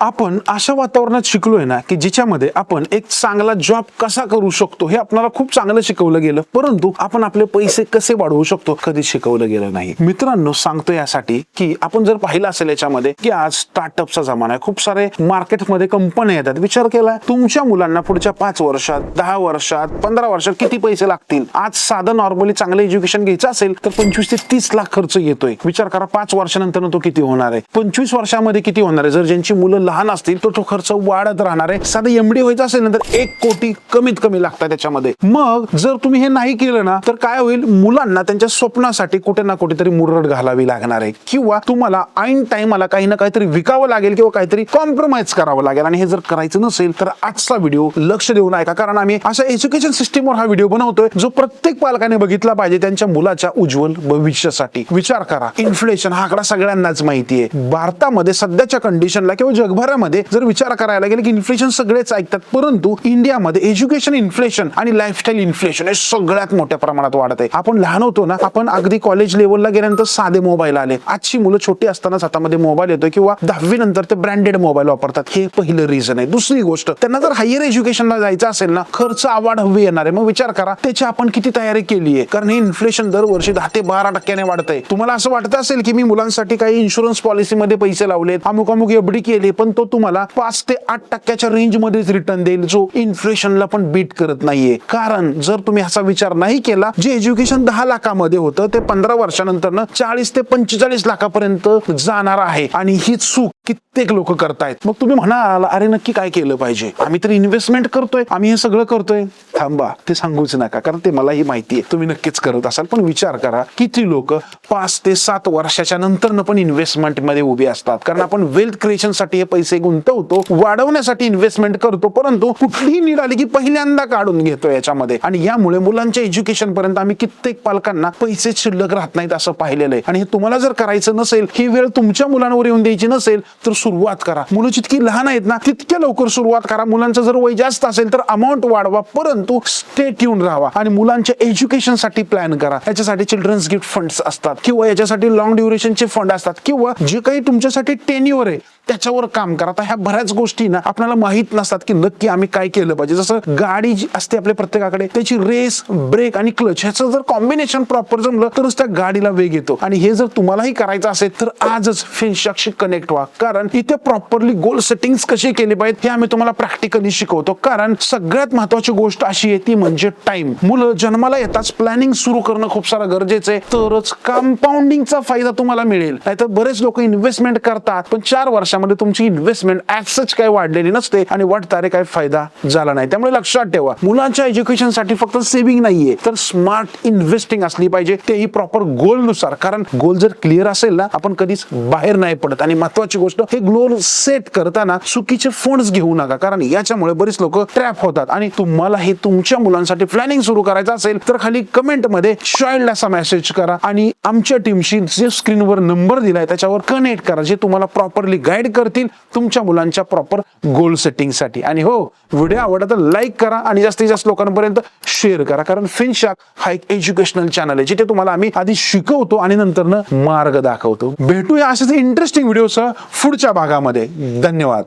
आपण अशा वातावरणात शिकलोय ना की जिच्यामध्ये आपण एक चांगला जॉब कसा करू शकतो हे आपल्याला खूप चांगलं शिकवलं गेलं, परंतु आपण आपले पैसे कसे वाढवू शकतो कधी शिकवलं गेलं नाही. मित्रांनो, सांगतो यासाठी की आपण जर पाहिलं असेल याच्यामध्ये की आज स्टार्टअपचा जमाना आहे. खूप सारे मार्केटमध्ये कंपन्या येतात. विचार केला तुमच्या मुलांना पुढच्या 5 वर्षात, 10 वर्षात, 15 वर्षात किती पैसे लागतील? आज साधं नॉर्मली चांगलं एज्युकेशन घ्यायचं असेल तर 25 ते 30 लाख खर्च येतोय. विचार करा 5 वर्षानंतर तो किती होणार आहे, 25 वर्षामध्ये किती होणार आहे. जर ज्यांची मुलं लहान असतील तर तो खर्च वाढत राहणार आहे. साधं एमडी व्हायचं असेल ना तर 1 कोटी कमीत कमी लागतात त्याच्यामध्ये. मग जर तुम्ही हे नाही केलं ना तर काय होईल? मुलांना त्यांच्या स्वप्नासाठी कुठे ना कुठेतरी मुरड घालावी लागणार आहे, किंवा तुम्हाला ऐन टाइमला काही ना काहीतरी विकावं लागेल किंवा काहीतरी कॉम्प्रोमाइज करावं लागेल. आणि हे जर करायचं नसेल तर आजचा व्हिडिओ लक्ष देऊन ऐका, कारण आम्ही अशा एज्युकेशन सिस्टीमवर हा व्हिडिओ बनवतोय जो प्रत्येक पालकाने बघितला पाहिजे त्यांच्या मुलाच्या उज्ज्वल भविष्यासाठी. विचार करा, इन्फ्लेशन हा आकडा सगळ्यांनाच माहिती आहे. भारतामध्ये सध्याच्या कंडिशनला किंवा जगभरामध्ये जर विचार करायला गेले की इन्फ्लेशन सगळेच ऐकतात, परंतु इंडियामध्ये एज्युकेशन इन्फ्लेशन आणि लाईफस्टाईल इन्फ्लेशन हे सगळ्यात मोठ्या प्रमाणात वाढत आहे. आपण लहान होतो ना, आपण अगदी कॉलेज लेवलला गेल्यानंतर साधे मोबाईल आले. आजची मुलं छोटी असतानाच हातामध्ये मोबाईल येतोय किंवा 10वी नंतर ते ब्रँडेड मोबाईल वापरतात. हे पहिलं रिझन आहे. दुसरी गोष्ट, त्यांना जर हायर एज्युकेशनला जायचं असेल ना, खर्च आवाढव्य येणार आहे. मग विचार करा त्याची आपण किती तयारी केली आहे, कारण हे इन्फ्लेशन दरवर्षी 10 ते 12% वाढतंय. तुम्हाला असं वाटत असेल की मी मुलांसाठी काही इन्शुरन्स पॉलिसीमध्ये पैसे लावलेत, अमुक अमुक एफडी केली, पण तो तुम्हाला 5 ते 8% रेंज मध्येच रिटर्न देईल, जो इन्फ्लेशनला पण बीट करत नाहीये. कारण जर तुम्ही असा विचार नाही केला, जे एज्युकेशन 10 लाखामध्ये होतं ते 15 वर्षानंतर 40 ते 45 लाखापर्यंत जाणार आहे. आणि ही चूक कित्येक लोक करतायत. मग तुम्ही म्हणाल अरे नक्की काय केलं पाहिजे? आम्ही तर इन्व्हेस्टमेंट करतोय, आम्ही हे सगळं करतोय. थांबा, ते सांगूच नका, कारण ते मलाही माहिती आहे तुम्ही नक्कीच करत असाल. पण विचार करा किती लोक 5 ते 7 वर्षाच्या नंतर पण इन्व्हेस्टमेंट मध्ये उभे असतात. कारण आपण वेल्थ क्रिएशन साठी हे पैसे गुंतवतो, वाढवण्यासाठी इन्व्हेस्टमेंट करतो, परंतु कुठलीही नीड आली की पहिल्यांदा काढून घेतो याच्यामध्ये. आणि यामुळे मुलांच्या एज्युकेशन पर्यंत आम्ही कित्येक पालकांना पैसे शिल्लक राहत नाहीत असं पाहिलेलं आहे. आणि हे तुम्हाला जर करायचं नसेल, ही वेळ तुमच्या मुलांवर येऊन द्यायची नसेल तर सुरुवात करा. मुलं जितकी लहान आहेत ना तितक्या लवकर सुरुवात करा. मुलांचं जर वय जास्त असेल तर अमाऊंट वाढवा, परंतु स्टे ट्यून राहावा आणि मुलांच्या एज्युकेशन साठी प्लॅन करा. याच्यासाठी चिल्ड्रन्स गिफ्ट फंड्स असतात, किंवा याच्यासाठी लॉंग ड्युरेशनचे फंड असतात, किंवा जे काही तुमच्यासाठी टेन्युअर आहे त्याच्यावर काम करा. आता ह्या बऱ्याच गोष्टी ना आपल्याला माहित नसतात की नक्की आम्ही काय केलं पाहिजे. जसं गाडी जी असते आपल्या प्रत्येकाकडे, त्याची रेस, ब्रेक आणि क्लच ह्याचं जर कॉम्बिनेशन प्रॉपर जमलं तरच त्या गाडीला वेग येतो. आणि हे जर तुम्हालाही करायचं असेल तर आजच फिनशाकशी कनेक्ट व्हा, कारण इथे प्रॉपरली गोल सेटिंग्स कसे केले पाहिजेत हे आम्ही तुम्हाला प्रॅक्टिकली शिकवतो. कारण सगळ्यात महत्वाची गोष्ट अशी आहे ती म्हणजे टाइम. मुलं जन्माला येताच प्लॅनिंग सुरू करणं खूप सारं गरजेचं आहे, तरच कंपाऊंडिंगचा फायदा तुम्हाला मिळेल. नाहीतर बरेच लोक इन्व्हेस्टमेंट करतात पण 4 वर्षामध्ये तुमची इन्व्हेस्टमेंट ऍज सच काही वाढलेली नसते आणि वाटतारे काय फायदा झाला नाही. त्यामुळे लक्षात ठेवा, मुलांच्या एज्युकेशन साठी फक्त सेव्हिंग नाहीये तर स्मार्ट इन्व्हेस्टिंग असली पाहिजे, तेही प्रॉपर गोल नुसार. कारण गोल जर क्लिअर असेल ना आपण कधीच बाहेर नाही पडत. आणि महत्वाची गोष्ट, हे गोल सेट करताना चुकीचे फंड्स घेऊ नका, कारण याच्यामुळे बरीच लोक ट्रॅप होतात. आणि तुम्हाला हे तुमच्या मुलांसाठी प्लॅनिंग सुरू करायचं असेल तर खाली कमेंट मध्ये चाइल्ड असा मेसेज करा आणि आमच्या टीमशी जे स्क्रीनवर नंबर दिलाय त्याच्यावर कनेक्ट करा, जे तुम्हाला प्रॉपरली गाईड करतील तुमच्या मुलांच्या प्रॉपर गोल सेटिंग साठी. आणि हो, व्हिडिओ आवडला तर लाईक करा आणि जास्तीत जास्त लोकांपर्यंत शेअर करा, कारण फिनशाक हा एक एज्युकेशनल चॅनल आहे जिथे तुम्हाला आम्ही आधी शिकवतो आणि नंतर मार्ग दाखवतो. भेटूया अशाच इंटरेस्टिंग व्हिडिओसह पुढच्या भागामध्ये. धन्यवाद.